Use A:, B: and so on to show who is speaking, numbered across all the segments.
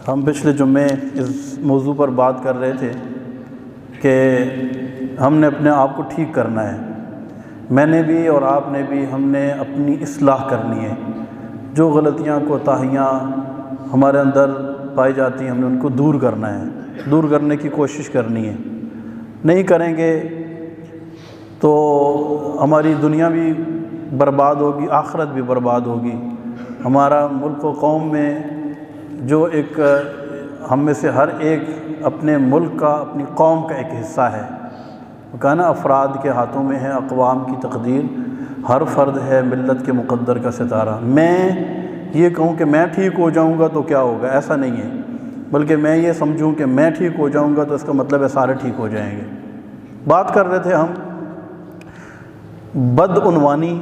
A: ہم پچھلے جمعے اس موضوع پر بات کر رہے تھے کہ ہم نے اپنے آپ کو ٹھیک کرنا ہے. میں نے بھی اور آپ نے بھی ہم نے اپنی اصلاح کرنی ہے. جو غلطیاں کوتاہیاں ہمارے اندر پائی جاتی ہیں ہم نے ان کو دور کرنا ہے, دور کرنے کی کوشش کرنی ہے. نہیں کریں گے تو ہماری دنیا بھی برباد ہوگی, آخرت بھی برباد ہوگی. ہمارا ملک و قوم میں جو ایک ہم میں سے ہر ایک اپنے ملک کا, اپنی قوم کا ایک حصہ ہے. وہ کہا نا, افراد کے ہاتھوں میں ہے اقوام کی تقدیر, ہر فرد ہے ملت کے مقدر کا ستارہ. میں یہ کہوں کہ میں ٹھیک ہو جاؤں گا تو کیا ہوگا, ایسا نہیں ہے, بلکہ میں یہ سمجھوں کہ میں ٹھیک ہو جاؤں گا تو اس کا مطلب ہے سارے ٹھیک ہو جائیں گے. بات کر رہے تھے ہم بدعنوانی,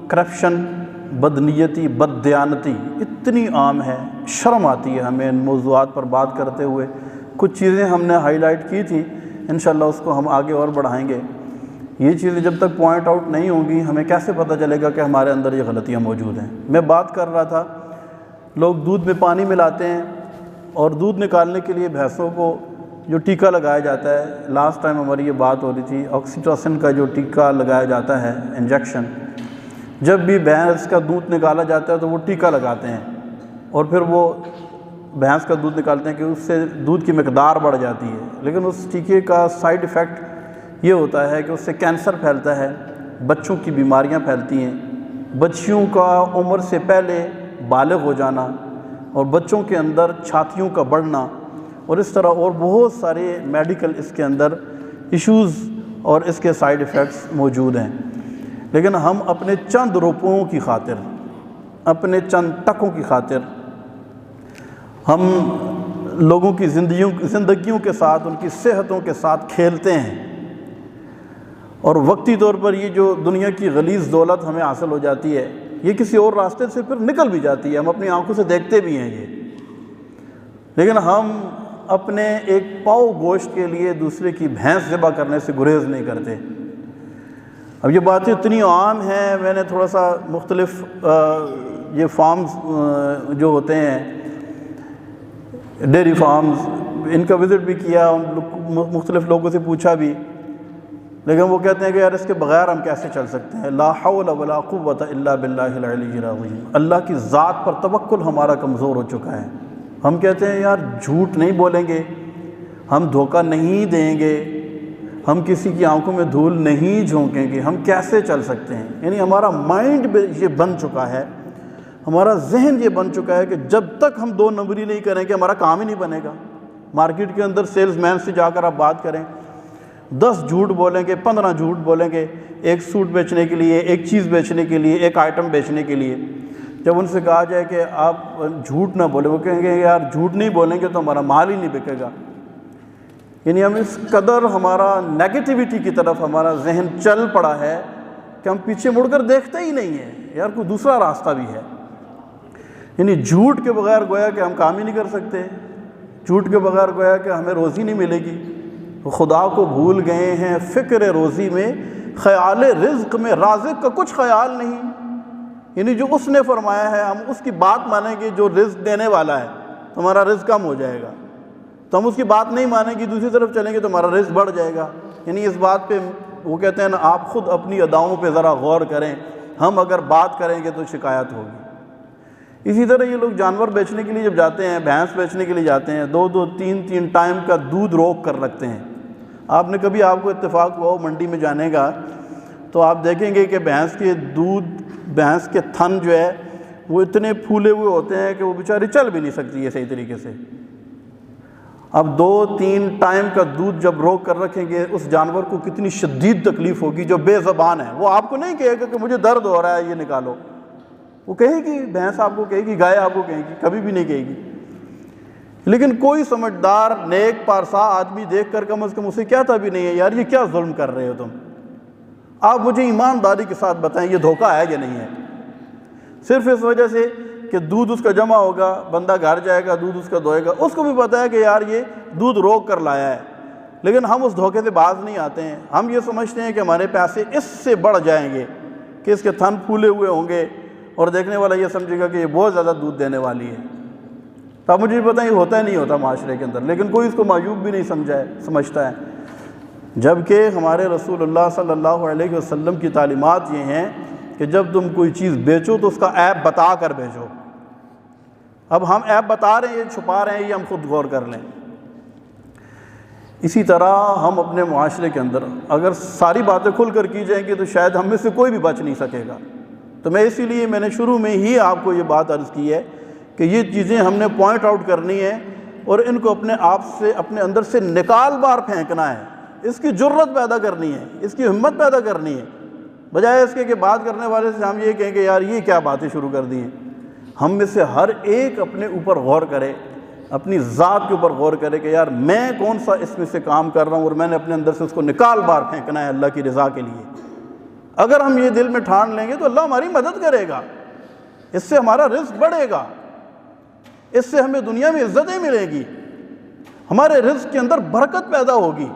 A: کرپشن, بدنیتی, بددیانتی اتنی عام ہے, شرم آتی ہے ہمیں ان موضوعات پر بات کرتے ہوئے. کچھ چیزیں ہم نے ہائی لائٹ کی تھی, انشاءاللہ اس کو ہم آگے اور بڑھائیں گے. یہ چیزیں جب تک پوائنٹ آؤٹ نہیں ہوں گی ہمیں کیسے پتہ چلے گا کہ ہمارے اندر یہ غلطیاں موجود ہیں. میں بات کر رہا تھا, لوگ دودھ میں پانی ملاتے ہیں اور دودھ نکالنے کے لیے بھینسوں کو جو ٹیکا لگایا جاتا ہے, لاسٹ ٹائم ہماری یہ بات ہو رہی تھی, آکسیٹوسن کا جو ٹیکا لگایا جاتا ہے, انجیکشن. جب بھی بھینس کا دودھ نکالا جاتا ہے تو وہ ٹیکا لگاتے ہیں اور پھر وہ بھینس کا دودھ نکالتے ہیں کہ اس سے دودھ کی مقدار بڑھ جاتی ہے. لیکن اس ٹیکے کا سائیڈ ایفیکٹ یہ ہوتا ہے کہ اس سے کینسر پھیلتا ہے, بچوں کی بیماریاں پھیلتی ہیں, بچیوں کا عمر سے پہلے بالغ ہو جانا اور بچوں کے اندر چھاتیوں کا بڑھنا, اور اس طرح اور بہت سارے میڈیکل اس کے اندر ایشوز اور اس کے سائیڈ ایفیکٹس موجود ہیں. لیکن ہم اپنے چند روپوں کی خاطر, اپنے چند ٹکوں کی خاطر ہم لوگوں کی زندگیوں کے ساتھ, ان کی صحتوں کے ساتھ کھیلتے ہیں, اور وقتی طور پر یہ جو دنیا کی غلیظ دولت ہمیں حاصل ہو جاتی ہے یہ کسی اور راستے سے پھر نکل بھی جاتی ہے, ہم اپنی آنکھوں سے دیکھتے بھی ہیں یہ. لیکن ہم اپنے ایک پاؤ گوشت کے لیے دوسرے کی بھینس ذبح کرنے سے گریز نہیں کرتے. اب یہ باتیں اتنی عام ہیں, میں نے تھوڑا سا مختلف یہ فارمز جو ہوتے ہیں, ڈیری فارمز, ان کا وزٹ بھی کیا, مختلف لوگوں سے پوچھا بھی, لیکن وہ کہتے ہیں کہ یار اس کے بغیر ہم کیسے چل سکتے ہیں. لا حول ولا قوت الا باللہ العلی العظیم. اللہ کی ذات پر توکل ہمارا کمزور ہو چکا ہے. ہم کہتے ہیں یار جھوٹ نہیں بولیں گے, ہم دھوکہ نہیں دیں گے, ہم کسی کی آنکھوں میں دھول نہیں جھونکیں گے, ہم کیسے چل سکتے ہیں. یعنی ہمارا مائنڈ یہ بن چکا ہے, ہمارا ذہن یہ بن چکا ہے کہ جب تک ہم 2 نمبری نہیں کریں گے ہمارا کام ہی نہیں بنے گا. مارکیٹ کے اندر سیلز مین سے جا کر آپ بات کریں, 10 جھوٹ بولیں گے, 15 جھوٹ بولیں گے, ایک سوٹ بیچنے کے لیے, ایک چیز بیچنے کے لیے, ایک آئٹم بیچنے کے لیے. جب ان سے کہا جائے کہ آپ جھوٹ نہ بولیں, وہ کہیں گے یار جھوٹ نہیں بولیں گے تو ہمارا مال ہی نہیں بکے گا. یعنی ہم اس قدر ہمارا نیگیٹیوٹی کی طرف ہمارا ذہن چل پڑا ہے کہ ہم پیچھے مڑ کر دیکھتے ہی نہیں ہیں یار کوئی دوسرا راستہ بھی ہے. یعنی جھوٹ کے بغیر گویا کہ ہم کام ہی نہیں کر سکتے, جھوٹ کے بغیر گویا کہ ہمیں روزی نہیں ملے گی. خدا کو بھول گئے ہیں فکر روزی میں, خیال رزق میں رازق کا کچھ خیال نہیں. یعنی جو اس نے فرمایا ہے ہم اس کی بات مانیں گے, جو رزق دینے والا ہے تو ہمارا رزق کم ہو جائے گا, تو ہم اس کی بات نہیں مانیں گے, دوسری طرف چلیں گے تو ہمارا رزق بڑھ جائے گا. یعنی اس بات پہ وہ کہتے ہیں نا, آپ خود اپنی اداؤں پہ ذرا غور کریں, ہم اگر بات کریں گے تو شکایت ہوگی. اسی طرح یہ لوگ جانور بیچنے کے لیے جب جاتے ہیں, بھینس بیچنے کے لیے جاتے ہیں, 2-2 3-3 ٹائم کا دودھ روک کر رکھتے ہیں. آپ نے کبھی, آپ کو اتفاق ہوا ہو منڈی میں جانے کا, تو آپ دیکھیں گے کہ بھینس کے دودھ, بھینس کے تھن جو ہے وہ اتنے پھولے ہوئے ہوتے ہیں کہ وہ بیچاری چل بھی نہیں سکتی ہے صحیح طریقے سے. اب 2-3 ٹائم کا دودھ جب روک کر رکھیں گے, اس جانور کو کتنی شدید تکلیف ہوگی جو بے زبان ہے. وہ آپ کو نہیں کہے گا کہ مجھے درد ہو رہا ہے یہ نکالو, وہ کہے گی, بھینس آپ کو کہے گی, گائے آپ کو کہے گی, کبھی بھی نہیں کہے گی. لیکن کوئی سمجھدار نیک پارسا آدمی دیکھ کر کم از کم اسے کہتا بھی نہیں ہے یار یہ کیا ظلم کر رہے ہو تم, آپ مجھے ایمانداری کے ساتھ بتائیں یہ دھوکہ ہے یا نہیں ہے. صرف اس وجہ سے کہ دودھ اس کا جمع ہوگا, بندہ گھر جائے گا, دودھ اس کا دھوئے گا, اس کو بھی پتہ ہے کہ یار یہ دودھ روک کر لایا ہے, لیکن ہم اس دھوکے سے باز نہیں آتے ہیں. ہم یہ سمجھتے ہیں کہ ہمارے پیسے اس سے بڑھ جائیں گے کہ اس کے تھن پھولے ہوئے ہوں گے اور دیکھنے والا یہ سمجھے گا کہ یہ بہت زیادہ دودھ دینے والی ہے. تو اب مجھے پتہ یہ ہوتا ہے نہیں ہوتا معاشرے کے اندر، لیکن کوئی اس کو معیوب بھی نہیں سمجھتا ہے، جبکہ ہمارے رسول اللہ صلی اللہ علیہ وسلم کی تعلیمات یہ ہیں کہ جب تم کوئی چیز بیچو تو اس کا عیب بتا کر بیچو۔ اب ہم عیب بتا رہے ہیں، یہ چھپا رہے ہیں، یہ ہم خود غور کر لیں۔ اسی طرح ہم اپنے معاشرے کے اندر اگر ساری باتیں کھل کر کی جائیں گی تو شاید ہم میں سے کوئی بھی بچ نہیں سکے گا۔ تو اسی لیے میں نے شروع میں ہی آپ کو یہ بات عرض کی ہے کہ یہ چیزیں ہم نے پوائنٹ آؤٹ کرنی ہے اور ان کو اپنے آپ سے، اپنے اندر سے نکال باہر پھینکنا ہے، اس کی جرت پیدا کرنی ہے، اس کی ہمت پیدا کرنی ہے، بجائے اس کے کہ بات کرنے والے سے ہم یہ کہیں کہ یار یہ کیا باتیں شروع کر دی ہیں۔ ہم میں سے ہر ایک اپنے اوپر غور کرے، اپنی ذات کے اوپر غور کرے کہ یار میں کون سا اس میں سے کام کر رہا ہوں اور میں نے اپنے اندر سے اس کو نکال باہر پھینکنا ہے اللہ کی رضا کے لیے۔ اگر ہم یہ دل میں ٹھان لیں گے تو اللہ ہماری مدد کرے گا، اس سے ہمارا رزق بڑھے گا، اس سے ہمیں دنیا میں عزتیں ملیں گی، ہمارے رزق کے اندر برکت پیدا ہوگی،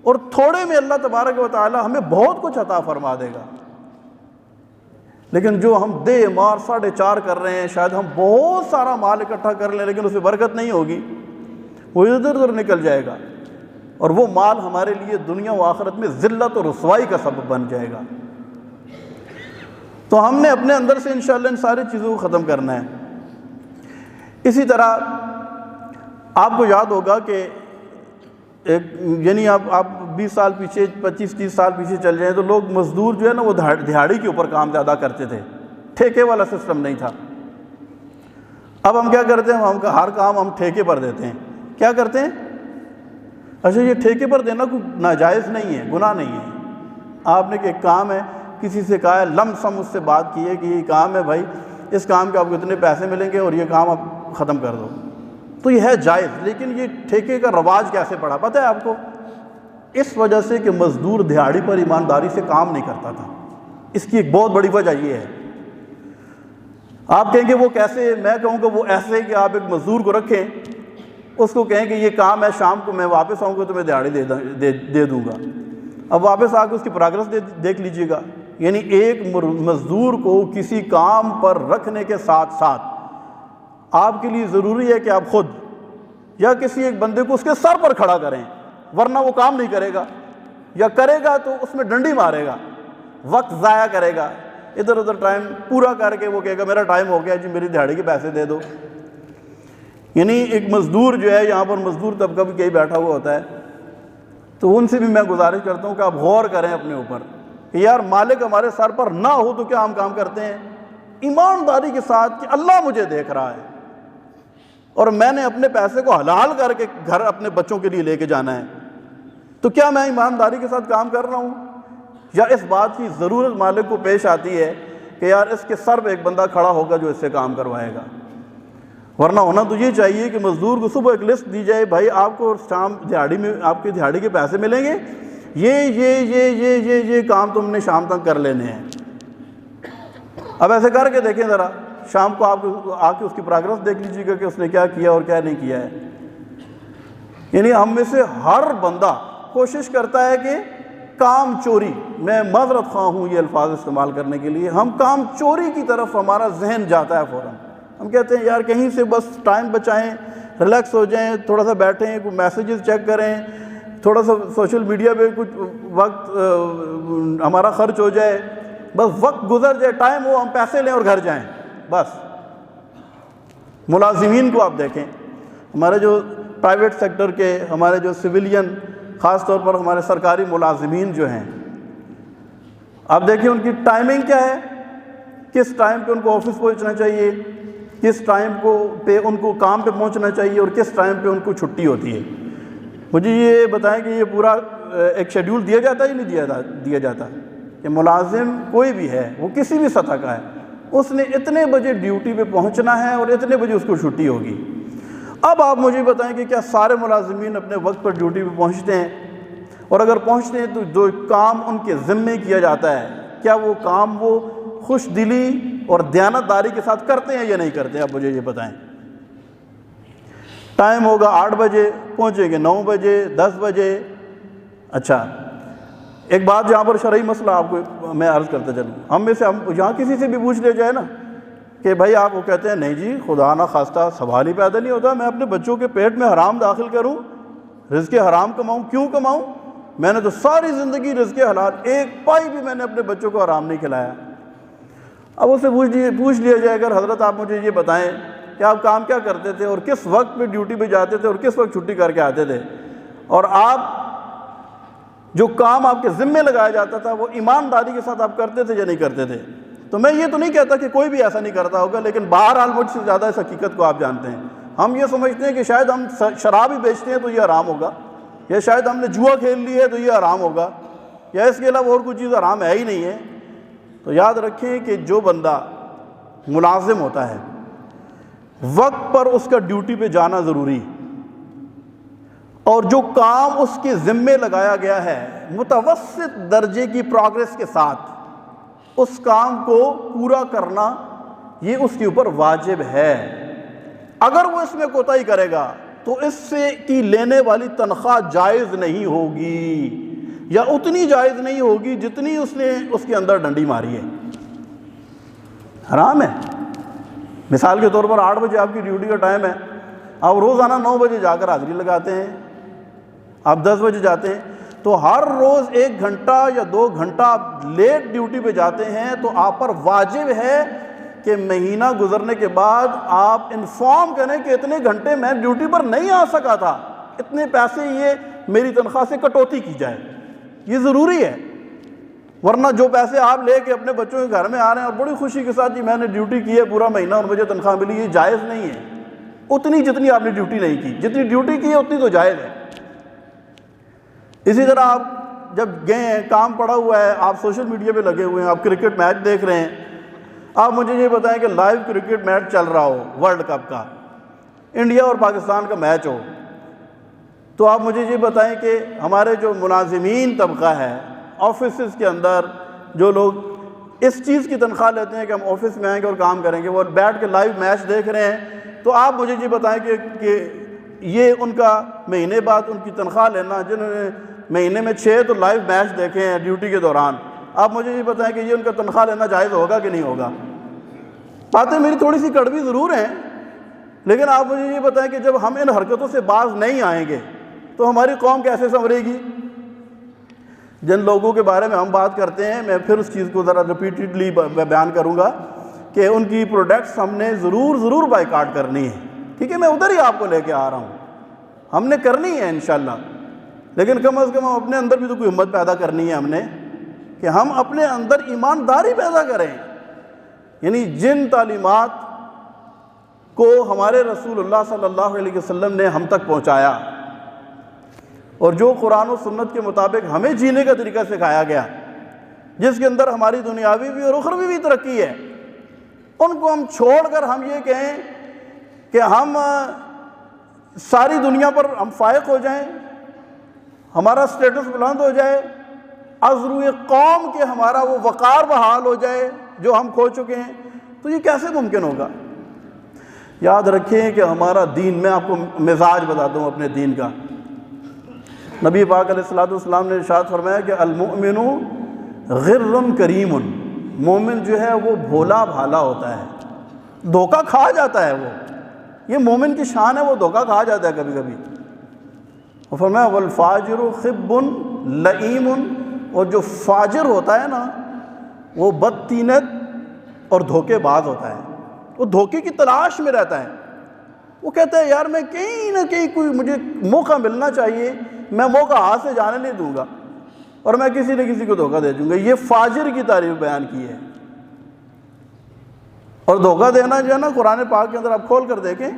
A: اور تھوڑے میں اللہ تبارک و تعالی ہمیں بہت کچھ عطا فرما دے گا۔ لیکن جو ہم دے مار 4.5 کر رہے ہیں، شاید ہم بہت سارا مال اکٹھا کر لیں لیکن اس میں برکت نہیں ہوگی، وہ ادھر ادھر نکل جائے گا، اور وہ مال ہمارے لیے دنیا و آخرت میں ذلت اور رسوائی کا سبب بن جائے گا۔ تو ہم نے اپنے اندر سے انشاءاللہ ان ساری چیزوں کو ختم کرنا ہے۔ اسی طرح آپ کو یاد ہوگا کہ یعنی آپ 20 سال پیچھے، 25-30 سال پیچھے چل جائیں تو لوگ مزدور جو ہے نا وہ دہاڑی کے اوپر کام زیادہ کرتے تھے، ٹھیکے والا سسٹم نہیں تھا۔ اب ہم کیا کرتے ہیں، ہم ہر کام ہم ٹھیکے پر دیتے ہیں۔ کیا کرتے ہیں؟ اچھا یہ ٹھیکے پر دینا کوئی ناجائز نہیں ہے، گناہ نہیں ہے۔ آپ نے کہ ایک کام ہے، کسی سے کہا ہے، لم سم اس سے بات کی ہے کہ یہ کام ہے بھائی، اس کام کے آپ کو اتنے پیسے ملیں گے اور یہ کام آپ ختم کر دو، تو یہ ہے جائز۔ لیکن یہ ٹھیکے کا رواج کیسے پڑا پتہ ہے آپ کو؟ اس وجہ سے کہ مزدور دہاڑی پر ایمانداری سے کام نہیں کرتا تھا۔ اس کی ایک بہت بڑی وجہ یہ ہے۔ آپ کہیں گے وہ کیسے؟ میں کہوں گا وہ ایسے کہ آپ ایک مزدور کو رکھیں، اس کو کہیں کہ یہ کام ہے، شام کو میں واپس آؤں گا تو میں دہاڑی دے دوں گا۔ اب واپس آ کے اس کی پروگرس دیکھ لیجئے گا۔ یعنی ایک مزدور کو کسی کام پر رکھنے کے ساتھ ساتھ آپ کے لیے ضروری ہے کہ آپ خود یا کسی ایک بندے کو اس کے سر پر کھڑا کریں، ورنہ وہ کام نہیں کرے گا، یا کرے گا تو اس میں ڈنڈی مارے گا، وقت ضائع کرے گا، ادھر ادھر ٹائم پورا کر کے وہ کہے گا میرا ٹائم ہو گیا جی میری دہاڑی کے پیسے دے دو۔ یعنی ایک مزدور جو ہے، یہاں پر مزدور طبقہ بھی کہیں بیٹھا ہوا ہوتا ہے، تو ان سے بھی میں گزارش کرتا ہوں کہ آپ غور کریں اپنے اوپر کہ یار مالک ہمارے سر پر نہ ہو تو کیا ہم کام کرتے ہیں؟ ایمانداری کے ساتھ کہ اللہ مجھے دیکھ رہا ہے اور میں نے اپنے پیسے کو حلال کر کے گھر اپنے بچوں کے لیے لے کے جانا ہے، تو کیا میں ایمانداری کے ساتھ کام کر رہا ہوں؟ یا اس بات کی ضرورت مالک کو پیش آتی ہے کہ یار اس کے سر پہ ایک بندہ کھڑا ہوگا جو اس سے کام کروائے گا؟ ورنہ ہونا تو یہ چاہیے کہ مزدور کو صبح ایک لسٹ دی جائے، بھائی آپ کو شام دہاڑی میں آپ کی دہاڑی کے پیسے ملیں گے، یہ کام تم نے شام تک کر لینے ہیں۔ اب ایسے کر کے دیکھیں ذرا، شام کو آپ آ کے اس کی پروگرس دیکھ لیجیے گا کہ اس نے کیا کیا اور کیا نہیں کیا ہے۔ یعنی ہم میں سے ہر بندہ کوشش کرتا ہے کہ کام چوری، میں معذرت خواہ ہوں یہ الفاظ استعمال کرنے کے لیے، ہم کام چوری کی طرف ہمارا ذہن جاتا ہے فوراً۔ ہم کہتے ہیں یار کہیں سے بس ٹائم بچائیں، ریلیکس ہو جائیں، تھوڑا سا بیٹھیں، کوئی میسیجز چیک کریں، تھوڑا سا سوشل میڈیا پہ کچھ وقت ہمارا خرچ ہو جائے، بس وقت گزر جائے، ٹائم ہو، ہم پیسے لیں اور گھر جائیں بس۔ ملازمین کو آپ دیکھیں، ہمارے جو پرائیویٹ سیکٹر کے، ہمارے جو سویلین، خاص طور پر ہمارے سرکاری ملازمین جو ہیں، آپ دیکھیں ان کی ٹائمنگ کیا ہے، کس ٹائم پہ ان کو آفس پہنچنا چاہیے، کس ٹائم پہ ان کو کام پہ پہنچنا چاہیے اور کس ٹائم پہ ان کو چھٹی ہوتی ہے۔ مجھے یہ بتائیں کہ یہ پورا ایک شیڈیول دیا جاتا ہے یا نہیں دیا جاتا کہ ملازم کوئی بھی ہے، وہ کسی بھی سطح کا ہے، اس نے اتنے بجے ڈیوٹی پہ پہنچنا ہے اور اتنے بجے اس کو چھٹی ہوگی۔ اب آپ مجھے بتائیں کہ کیا سارے ملازمین اپنے وقت پر ڈیوٹی پہ پہنچتے ہیں؟ اور اگر پہنچتے ہیں تو جو کام ان کے ذمے کیا جاتا ہے، کیا وہ کام وہ خوش دلی اور دیانتداری کے ساتھ کرتے ہیں یا نہیں کرتے ہیں؟ آپ مجھے یہ بتائیں۔ ٹائم ہوگا 8 بجے، پہنچیں گے 9 بجے، 10 بجے۔ اچھا ایک بات جہاں پر شرعی مسئلہ آپ کو میں عرض کرتا چلوں، ہم میں سے یہاں کسی سے بھی پوچھ لیا جائے نا کہ بھائی آپ وہ کہتے ہیں نہیں جی خدا نہ خواستہ سوال ہی پیدا نہیں ہوتا، میں اپنے بچوں کے پیٹ میں حرام داخل کروں، رزق حرام کماؤں، کیوں کماؤں؟ میں نے تو ساری زندگی رزق حلال، ایک پائی بھی میں نے اپنے بچوں کو حرام نہیں کھلایا۔ اب اس سے پوچھ لیا جائے اگر حضرت آپ مجھے یہ بتائیں کہ آپ کام کیا کرتے تھے اور کس وقت پہ ڈیوٹی پہ جاتے تھے اور کس وقت چھٹی کر کے آتے تھے، اور آپ جو کام آپ کے ذمے لگایا جاتا تھا وہ ایمانداری کے ساتھ آپ کرتے تھے یا نہیں کرتے تھے؟ تو میں یہ تو نہیں کہتا کہ کوئی بھی ایسا نہیں کرتا ہوگا، لیکن بہرحال مجھ سے زیادہ اس حقیقت کو آپ جانتے ہیں۔ ہم یہ سمجھتے ہیں کہ شاید ہم شراب ہی بیچتے ہیں تو یہ حرام ہوگا، یا شاید ہم نے جوا کھیل لی ہے تو یہ حرام ہوگا، یا اس کے علاوہ اور کوئی چیز حرام ہے ہی نہیں ہے۔ تو یاد رکھیں کہ جو بندہ ملازم ہوتا ہے وقت پر اس کا ڈیوٹی پہ جانا ضروری، اور جو کام اس کے ذمے لگایا گیا ہے متوسط درجے کی پروگریس کے ساتھ اس کام کو پورا کرنا یہ اس کے اوپر واجب ہے۔ اگر وہ اس میں کوتاہی کرے گا تو اس سے کی لینے والی تنخواہ جائز نہیں ہوگی، یا اتنی جائز نہیں ہوگی جتنی اس نے اس کے اندر ڈنڈی ماری ہے، حرام ہے۔ مثال کے طور پر 8 بجے آپ کی ڈیوٹی کا ٹائم ہے، آپ روزانہ 9 بجے جا کر حاضری لگاتے ہیں، آپ 10 بجے جاتے ہیں، تو ہر روز 1 گھنٹہ یا 2 گھنٹہ آپ لیٹ ڈیوٹی پہ جاتے ہیں تو آپ پر واجب ہے کہ مہینہ گزرنے کے بعد آپ انفارم کریں کہ اتنے گھنٹے میں ڈیوٹی پر نہیں آ سکا تھا، اتنے پیسے یہ میری تنخواہ سے کٹوتی کی جائے، یہ ضروری ہے۔ ورنہ جو پیسے آپ لے کے اپنے بچوں کے گھر میں آ رہے ہیں اور بڑی خوشی کے ساتھ جی میں نے ڈیوٹی کی ہے پورا مہینہ اور مجھے تنخواہ ملی، یہ جائز نہیں ہے۔ اتنی جتنی آپ نے ڈیوٹی نہیں کی، جتنی ڈیوٹی کی ہے اتنی تو جائز ہے۔ اسی طرح آپ جب گئے ہیں، کام پڑا ہوا ہے، آپ سوشل میڈیا پہ لگے ہوئے ہیں، آپ کرکٹ میچ دیکھ رہے ہیں، آپ مجھے یہ بتائیں کہ لائیو کرکٹ میچ چل رہا ہو ورلڈ کپ کا، انڈیا اور پاکستان کا میچ ہو، تو آپ مجھے یہ بتائیں کہ ہمارے جو ملازمین طبقہ ہے آفیسز کے اندر، جو لوگ اس چیز کی تنخواہ لیتے ہیں کہ ہم آفس میں آئیں گے اور کام کریں گے، وہ بیٹھ کے لائیو میچ دیکھ رہے ہیں، تو آپ مجھے یہ بتائیں کہ یہ ان کا مہینے بعد ان کی تنخواہ لینا، جنہوں نے مہینے میں 6 تو لائیو میچ دیکھے ہیں ڈیوٹی کے دوران، آپ مجھے یہ بتائیں کہ یہ ان کا تنخواہ لینا جائز ہوگا کہ نہیں ہوگا؟ باتیں میری تھوڑی سی کڑوی ضرور ہیں، لیکن آپ مجھے یہ بتائیں کہ جب ہم ان حرکتوں سے باز نہیں آئیں گے تو ہماری قوم کیسے سنورے گی؟ جن لوگوں کے بارے میں ہم بات کرتے ہیں، میں پھر اس چیز کو ذرا ریپیٹڈلی بیان کروں گا کہ ان کی پروڈکٹس ہم نے ضرور بائیکاٹ کرنی ہے، ٹھیک ہے؟ میں ادھر ہی آپ کو لے کے آ رہا ہوں، ہم نے کرنی ہے انشاءاللہ، لیکن کم از کم ہم اپنے اندر بھی تو کوئی ہمت پیدا کرنی ہے ہم نے کہ ہم اپنے اندر ایمانداری پیدا کریں۔ یعنی جن تعلیمات کو ہمارے رسول اللہ صلی اللہ علیہ وسلم نے ہم تک پہنچایا اور جو قرآن و سنت کے مطابق ہمیں جینے کا طریقہ سکھایا گیا، جس کے اندر ہماری دنیاوی بھی اور اخروی بھی ترقی ہے، ان کو ہم چھوڑ کر ہم یہ کہیں کہ ہم ساری دنیا پر ہم فائق ہو جائیں، ہمارا سٹیٹس بلند ہو جائے، از روئے قوم کے ہمارا وہ وقار بحال ہو جائے جو ہم کھو چکے ہیں، تو یہ کیسے ممکن ہوگا؟ یاد رکھیں کہ ہمارا دین، میں آپ کو مزاج بتاتا ہوں اپنے دین کا۔ نبی پاک علیہ الصلوۃ والسلام نے ارشاد فرمایا کہ المؤمن غر کریم، مومن جو ہے وہ بھولا بھالا ہوتا ہے، دھوکہ کھا جاتا ہے، وہ یہ مومن کی شان ہے، وہ دھوکہ کھا جاتا ہے کبھی کبھی۔ اور فرمایا والفاجر خب لئیم، اور جو فاجر ہوتا ہے نا وہ بدتینت اور دھوکے باز ہوتا ہے، وہ دھوکے کی تلاش میں رہتا ہے، وہ کہتا ہے یار میں کہیں نہ کہیں کوئی مجھے موقع ملنا چاہیے، میں موقع ہاتھ سے جانے نہیں دوں گا اور میں کسی نہ کسی کو دھوکہ دے دوں گا۔ یہ فاجر کی تعریف بیان کی ہے۔ اور دھوکہ دینا جو ہے نا قرآن پاک کے اندر آپ کھول کر دیکھیں،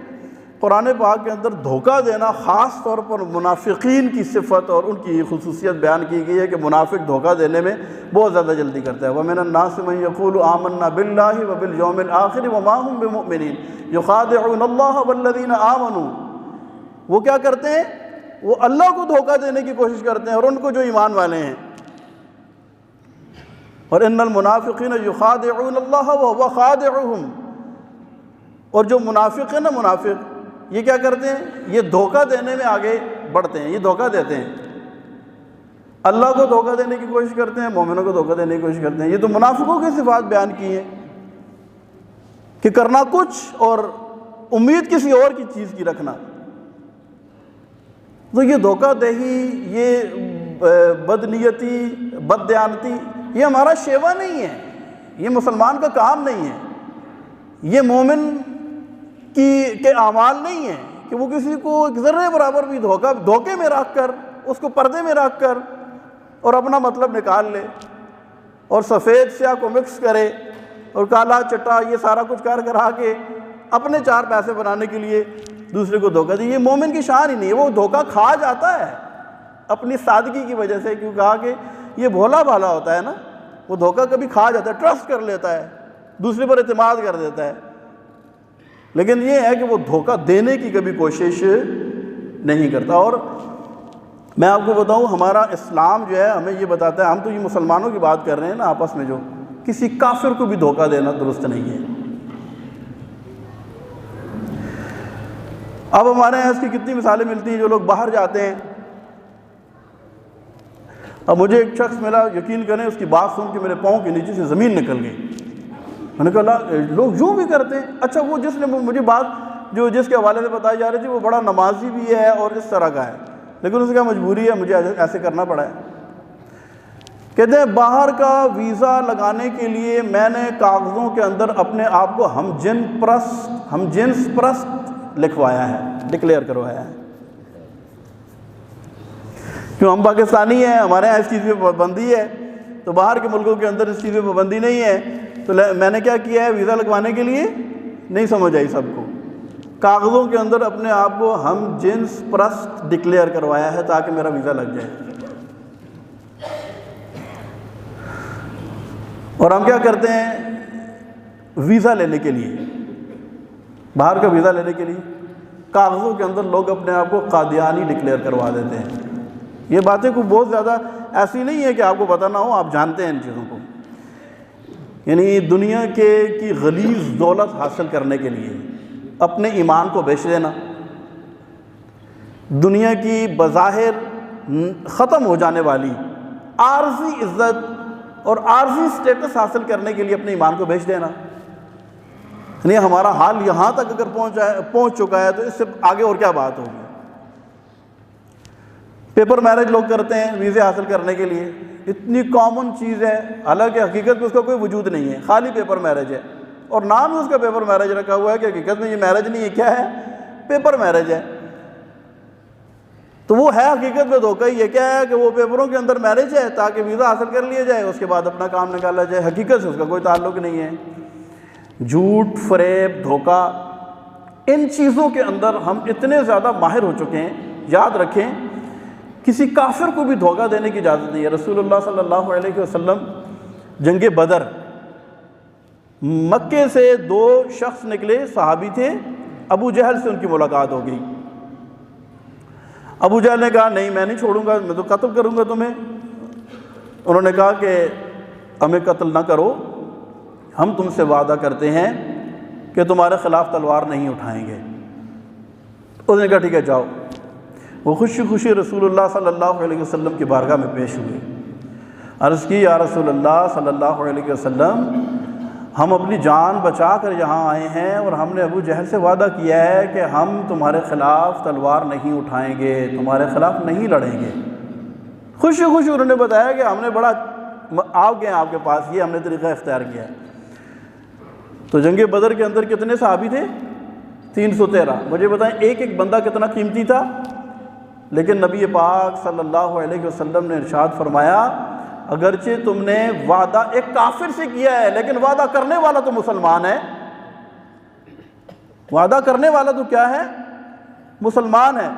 A: قرآن پاک کے اندر دھوکہ دینا خاص طور پر منافقین کی صفت اور ان کی خصوصیت بیان کی گئی ہے کہ منافق دھوکہ دینے میں بہت زیادہ جلدی کرتا ہے۔ وَمِنَ النَّاسِ مَن يَقُولُ آمَنَّا بِاللَّهِ وَبِالْيَوْمِ الْآخِرِ وَمَا هُمْ بِمُؤْمِنِينَ يُخَادِعُونَ اللَّهَ وَالَّذِينَ آمَنُوا، وہ کیا کرتے ہیں؟ وہ اللہ کو دھوکہ دینے کی کوشش کرتے ہیں اور ان کو جو ایمان والے ہیں۔ اور ان المنافقین یخادعون اللہ وهو خادعهم، اور جو منافق ہیں نا، منافق یہ کیا کرتے ہیں؟ یہ دھوکہ دینے میں آگے بڑھتے ہیں، یہ دھوکہ دیتے ہیں، اللہ کو دھوکہ دینے کی کوشش کرتے ہیں، مومنوں کو دھوکہ دینے کی کوشش کرتے ہیں۔ یہ تو منافقوں کی صفات بیان کی ہیں۔ کہ کرنا کچھ اور امید کسی اور کی چیز کی رکھنا. تو یہ دھوکہ دہی، یہ بدنیتی، بددیانتی، یہ ہمارا شیوا نہیں ہے، یہ مسلمان کا کام نہیں ہے، یہ مومن کے اعمال نہیں ہیں کہ وہ کسی کو ایک ذرے برابر بھی دھوکے میں رکھ کر، اس کو پردے میں رکھ کر اور اپنا مطلب نکال لے اور سفید سیاہ کو مکس کرے اور کالا چٹا یہ سارا کچھ کر آ کے اپنے چار پیسے بنانے کے لیے دوسرے کو دھوکہ دے. یہ مومن کی شان ہی نہیں ہے. وہ دھوکہ کھا جاتا ہے اپنی سادگی کی وجہ سے، کیوں کہا کہ یہ بھولا بھالا ہوتا ہے نا، وہ دھوکہ کبھی کھا جاتا ہے، ٹرسٹ کر لیتا ہے، دوسرے پر اعتماد کر دیتا ہے. لیکن یہ ہے کہ وہ دھوکہ دینے کی کبھی کوشش نہیں کرتا. اور میں آپ کو بتاؤں، ہمارا اسلام جو ہے ہمیں یہ بتاتا ہے، ہم تو یہ مسلمانوں کی بات کر رہے ہیں نا آپس میں، جو کسی کافر کو بھی دھوکہ دینا درست نہیں ہے. اب ہمارے یہاں اس کی کتنی مثالیں ملتی ہیں. جو لوگ باہر جاتے ہیں، اب مجھے ایک شخص ملا، یقین کریں اس کی بات سن کے میرے پاؤں کے نیچے سے زمین نکل گئی. میں نے کہا لوگ یوں بھی کرتے ہیں. اچھا، وہ جس نے مجھے بات جس کے حوالے سے بتائی جا رہی تھی وہ بڑا نمازی بھی ہے اور اس طرح کا ہے، لیکن اس کا مجبوری ہے، مجھے ایسے کرنا پڑا ہے. کہتے ہیں باہر کا ویزا لگانے کے لیے میں نے کاغذوں کے اندر اپنے آپ کو ہم جنس پرست لکھوایا ہے، ڈکلیئر کروایا ہے. کیوں؟ ہم پاکستانی ہیں، ہمارے یہاں اس چیز پہ پابندی ہے، تو باہر کے ملکوں کے اندر اس چیز پہ پابندی نہیں ہے. تو میں نے کیا کیا ہے، ویزا لگوانے کے لیے نہیں سمجھ آئی سب کو، کاغذوں کے اندر اپنے آپ کو ہم جنس پرست ڈکلیئر کروایا ہے تاکہ میرا ویزا لگ جائے. اور ہم کیا کرتے ہیں، ویزا لینے کے لیے، باہر کا ویزا لینے کے لیے کاغذوں کے اندر لوگ اپنے آپ کو قادیانی ڈکلیئر کروا دیتے ہیں. یہ باتیں کوئی بہت زیادہ ایسی نہیں ہے کہ آپ کو پتہ نہ ہو، آپ جانتے ہیں ان چیزوں کو. یعنی دنیا کی غلیظ دولت حاصل کرنے کے لیے اپنے ایمان کو بیچ دینا، دنیا کی بظاہر ختم ہو جانے والی عارضی عزت اور عارضی سٹیٹس حاصل کرنے کے لیے اپنے ایمان کو بیچ دینا. یعنی ہمارا حال یہاں تک اگر پہنچ چکا ہے تو اس سے آگے اور کیا بات ہوگی. پیپر میرج لوگ کرتے ہیں ویزے حاصل کرنے کے لیے، اتنی کامن چیز ہے، حالانکہ حقیقت میں اس کا کوئی وجود نہیں ہے، خالی پیپر میرج ہے، اور نام ہی اس کا پیپر میرج رکھا ہوا ہے کہ حقیقت میں یہ میرج نہیں ہے، کیا ہے، پیپر میرج ہے. تو وہ ہے حقیقت میں دھوکہ. یہ کیا ہے کہ وہ پیپروں کے اندر میرج ہے تاکہ ویزا حاصل کر لیا جائے، اس کے بعد اپنا کام نکالا جائے. حقیقت سے اس کا کوئی تعلق نہیں ہے. جھوٹ، فریب، دھوکہ، ان چیزوں کے اندر ہم اتنے زیادہ ماہر ہو چکے ہیں. یاد رکھیں، کسی کافر کو بھی دھوکہ دینے کی اجازت نہیں ہے. رسول اللہ صلی اللہ علیہ وسلم جنگ بدر، مکے سے 2 شخص نکلے، صحابی تھے، ابو جہل سے ان کی ملاقات ہو گئی. ابو جہل نے کہا نہیں میں نہیں چھوڑوں گا، میں تو قتل کروں گا تمہیں. انہوں نے کہا کہ ہمیں قتل نہ کرو، ہم تم سے وعدہ کرتے ہیں کہ تمہارے خلاف تلوار نہیں اٹھائیں گے. اس نے کہا ٹھیک ہے جاؤ. وہ خوشی خوشی رسول اللہ صلی اللہ علیہ وسلم کی بارگاہ میں پیش ہوئے. عرض کی یا رسول اللہ صلی اللہ علیہ وسلم، ہم اپنی جان بچا کر یہاں آئے ہیں اور ہم نے ابو جہل سے وعدہ کیا ہے کہ ہم تمہارے خلاف تلوار نہیں اٹھائیں گے، تمہارے خلاف نہیں لڑیں گے. خوشی خوشی انہوں نے بتایا کہ ہم نے بڑا آ گئے آپ کے پاس، یہ ہم نے طریقہ اختیار کیا ہے. تو جنگ بدر کے اندر کتنے صحابی تھے؟ 313. مجھے بتائیں ایک ایک بندہ کتنا قیمتی تھا. لیکن نبی پاک صلی اللہ علیہ وسلم نے ارشاد فرمایا اگرچہ تم نے وعدہ ایک کافر سے کیا ہے لیکن وعدہ کرنے والا تو مسلمان ہے. وعدہ کرنے والا تو کیا ہے؟ مسلمان ہے.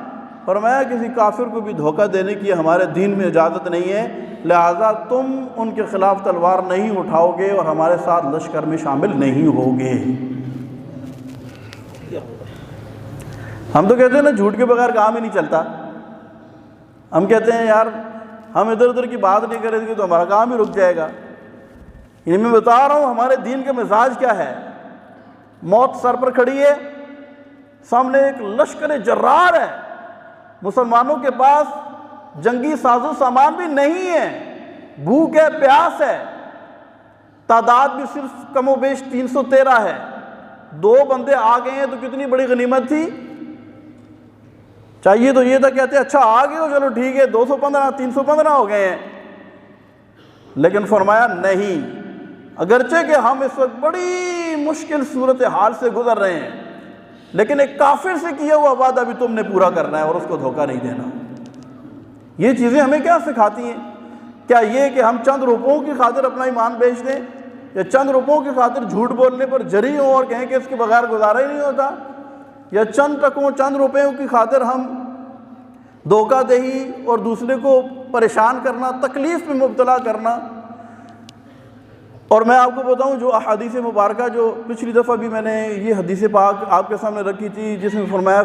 A: فرمایا کسی کافر کو بھی دھوکہ دینے کی ہمارے دین میں اجازت نہیں ہے، لہذا تم ان کے خلاف تلوار نہیں اٹھاؤ گے اور ہمارے ساتھ لشکر میں شامل نہیں ہوگے. ہم تو کہتے ہیں نا جھوٹ کے بغیر کام ہی نہیں چلتا. ہم کہتے ہیں یار ہم ادھر ادھر کی بات نہیں کریں گے تو ہمارا کام ہی رک جائے گا. یعنی میں بتا رہا ہوں ہمارے دین کا مزاج کیا ہے. موت سر پر کھڑی ہے، سامنے ایک لشکر جرار ہے، مسلمانوں کے پاس جنگی ساز و سامان بھی نہیں ہے، بھوک ہے، پیاس ہے، تعداد بھی صرف کم و بیش 313 ہے، 2 بندے آ گئے ہیں تو کتنی بڑی غنیمت تھی. چاہیے تو یہ تھا کہتے اچھا آ گئے ہو چلو ٹھیک ہے 215 315 ہو گئے ہیں. لیکن فرمایا نہیں، اگرچہ کہ ہم اس وقت بڑی مشکل صورتحال سے گزر رہے ہیں، لیکن ایک کافر سے کیا ہوا وعدہ بھی تم نے پورا کرنا ہے اور اس کو دھوکہ نہیں دینا. یہ چیزیں ہمیں کیا سکھاتی ہیں؟ کیا یہ کہ ہم چند روپوں کی خاطر اپنا ایمان بیچ دیں، یا چند روپوں کی خاطر جھوٹ بولنے پر جری ہوں اور کہیں کہ اس کے بغیر گزارا ہی نہیں ہوتا، یا چند روپوں کی خاطر ہم دھوکہ دہی اور دوسرے کو پریشان کرنا، تکلیف میں مبتلا کرنا. اور میں آپ کو بتاؤں جو احادیث مبارکہ جو پچھلی دفعہ بھی میں نے یہ حدیث پاک آپ کے سامنے رکھی تھی، جس میں فرمایا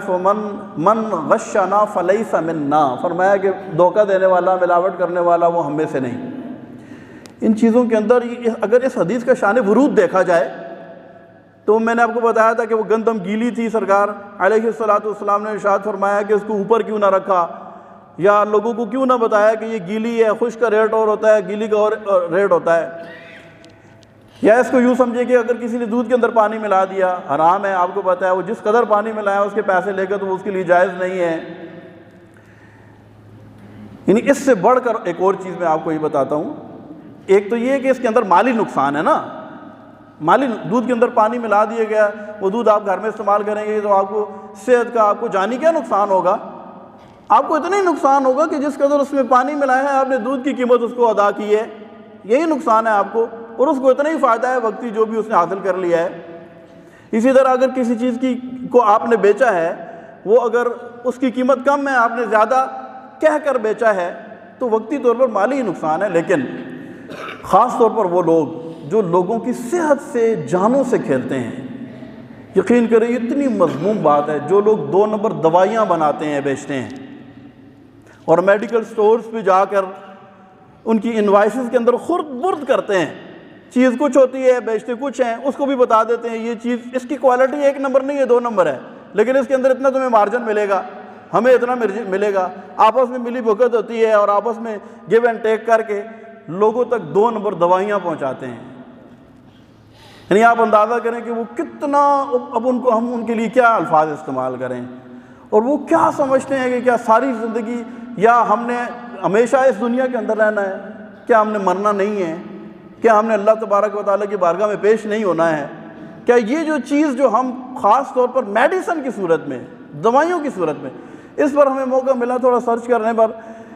A: من غشنا فلیس منا، فرمایا کہ دھوکہ دینے والا، ملاوٹ کرنے والا وہ ہم میں سے نہیں. ان چیزوں کے اندر اگر اس حدیث کا شان ورود دیکھا جائے تو میں نے آپ کو بتایا تھا کہ وہ گندم گیلی تھی، سرکار علیہ الصلوۃ نے ارشاد فرمایا کہ اس کو اوپر کیوں نہ رکھا، یا لوگوں کو کیوں نہ بتایا کہ یہ گیلی ہے، خشک کا ریٹ اور ہوتا ہے، گیلی کا اور ریٹ ہوتا ہے. یا اس کو یوں سمجھے کہ اگر کسی نے دودھ کے اندر پانی ملا دیا، حرام ہے، آپ کو پتہ ہے، وہ جس قدر پانی ملایا اس کے پیسے لے گا تو وہ اس کے لیے جائز نہیں ہے. یعنی اس سے بڑھ کر ایک اور چیز میں آپ کو یہ بتاتا ہوں. ایک تو یہ کہ اس کے اندر مالی نقصان ہے نا، مالی دودھ کے اندر پانی ملا دیا گیا، وہ دودھ آپ گھر میں استعمال کریں گے تو آپ کو صحت کا، آپ کو جانی کیا نقصان ہوگا؟ آپ کو اتنا ہی نقصان ہوگا کہ جس قدر اس میں پانی ملایا ہے آپ نے دودھ کی قیمت اس کو ادا کی ہے، یہی نقصان ہے آپ کو، اور اس کو اتنا ہی فائدہ ہے وقتی جو بھی اس نے حاصل کر لیا ہے. اسی طرح اگر کسی چیز کو آپ نے بیچا ہے، وہ اگر اس کی قیمت کم ہے، آپ نے زیادہ کہہ کر بیچا ہے تو وقتی طور پر مالی نقصان ہے. لیکن خاص طور پر وہ لوگ جو لوگوں کی صحت سے، جانوں سے کھیلتے ہیں، یقین کریں اتنی مذموم بات ہے. جو لوگ 2 نمبر دوائیاں بناتے ہیں، بیچتے ہیں، اور میڈیکل سٹورز پہ جا کر ان کی انوائسز کے اندر خرد برد کرتے ہیں، چیز کچھ ہوتی ہے بیچتے کچھ ہیں، اس کو بھی بتا دیتے ہیں یہ چیز، اس کی کوالٹی 1 نمبر نہیں ہے 2 نمبر ہے، لیکن اس کے اندر اتنا تمہیں مارجن ملے گا، ہمیں اتنا ملے گا. آپس میں ملی بھگت ہوتی ہے اور آپس میں گیو اینڈ ٹیک کر کے لوگوں تک 2 نمبر دوائیاں پہنچاتے ہیں. یعنی آپ اندازہ کریں کہ وہ کتنا، اب ہم ان کے لیے کیا الفاظ استعمال کریں، اور وہ کیا سمجھتے ہیں کہ کیا ساری زندگی، یا ہم نے ہمیشہ اس دنیا کے اندر رہنا ہے، کیا ہم نے مرنا نہیں ہے، کیا ہم نے اللہ تبارک و تعالیٰ کی بارگاہ میں پیش نہیں ہونا ہے. کیا یہ جو چیز جو ہم خاص طور پر میڈیسن کی صورت میں، دوائیوں کی صورت میں، اس پر ہمیں موقع ملا تھوڑا سرچ کرنے پر،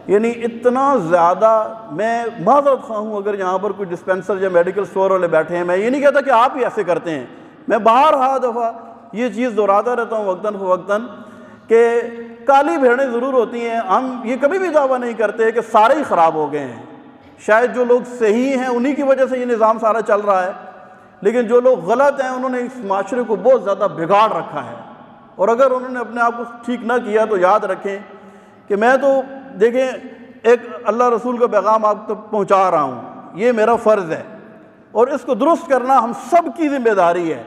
A: یعنی اتنا زیادہ، میں معذرت خواہ ہوں اگر یہاں پر کوئی ڈسپینسر یا میڈیکل سٹور والے بیٹھے ہیں، میں یہ نہیں کہتا کہ آپ ہی ایسے کرتے ہیں، میں بارہا دفعہ یہ چیز دہراتا رہتا ہوں وقتاً فوقتاً کہ کالی بھیڑیں ضرور ہوتی ہیں. ہم یہ کبھی بھی دعویٰ نہیں کرتے کہ سارے ہی خراب ہو گئے ہیں، شاید جو لوگ صحیح ہیں انہی کی وجہ سے یہ نظام سارا چل رہا ہے، لیکن جو لوگ غلط ہیں انہوں نے اس معاشرے کو بہت زیادہ بگاڑ رکھا ہے. اور اگر انہوں نے اپنے آپ کو ٹھیک نہ کیا تو یاد رکھیں کہ میں تو دیکھیں ایک اللہ رسول کا پیغام آپ تک پہنچا رہا ہوں، یہ میرا فرض ہے، اور اس کو درست کرنا ہم سب کی ذمہ داری ہے.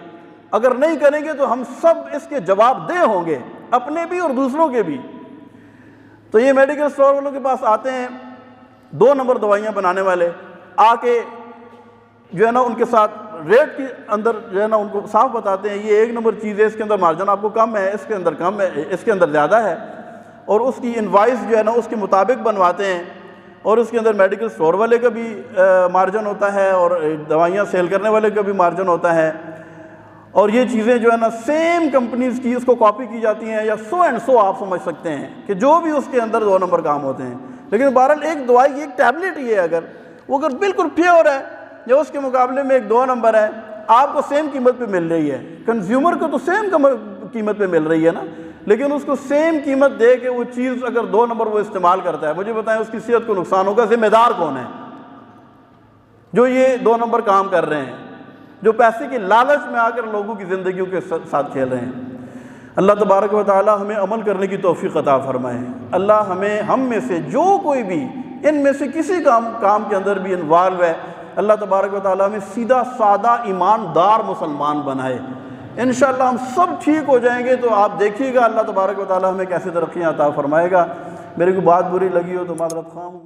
A: اگر نہیں کریں گے تو ہم سب اس کے جواب دہ ہوں گے، اپنے بھی اور دوسروں کے بھی. تو یہ میڈیکل سٹور والوں کے پاس آتے ہیں 2 نمبر دوائیاں بنانے والے، آ کے جو ہے نا ان کے ساتھ ریٹ کے اندر جو ہے نا ان کو صاف بتاتے ہیں یہ 1 نمبر چیز ہے، اس کے اندر مارجن آپ کو کم ہے، اس کے اندر کم ہے، اس کے اندر زیادہ ہے، اور اس کی انوائس جو ہے نا اس کے مطابق بنواتے ہیں. اور اس کے اندر میڈیکل سٹور والے کا بھی مارجن ہوتا ہے اور دوائیاں سیل کرنے والے کا بھی مارجن ہوتا ہے. اور یہ چیزیں جو ہے نا سیم کمپنیز کی اس کو کاپی کی جاتی ہیں، یا سو اینڈ سو آپ سمجھ سکتے ہیں کہ جو بھی اس کے اندر 2 نمبر کام ہوتے ہیں. لیکن بہرحال ایک دوائی، ایک ٹیبلٹ ہی ہے، اگر وہ اگر بالکل پیور ہے یا اس کے مقابلے میں ایک 2 نمبر ہے، آپ کو سیم قیمت پہ مل رہی ہے، کنزیومر کو تو سیم قیمت پہ مل رہی ہے نا، لیکن اس کو سیم قیمت دے کے وہ چیز اگر 2 نمبر وہ استعمال کرتا ہے، مجھے بتائیں اس کی صحت کو نقصان ہوگا، ذمہ دار کون ہے؟ جو یہ 2 نمبر کام کر رہے ہیں، جو پیسے کی لالچ میں آ کر لوگوں کی زندگیوں کے ساتھ کھیل رہے ہیں. اللہ تبارک و تعالی ہمیں عمل کرنے کی توفیق عطا فرمائے. اللہ ہم میں سے جو کوئی بھی ان میں سے کسی کام کے اندر بھی انوالو ہے، اللہ تبارک و تعالی ہمیں سیدھا سادہ ایماندار مسلمان بنائے. انشاءاللہ ہم سب ٹھیک ہو جائیں گے تو آپ دیکھیے گا اللہ تبارک و تعالی ہمیں کیسے ترقیاں عطا فرمائے گا. میرے کو بات بری لگی ہو تو معذرت خواہ ہوں.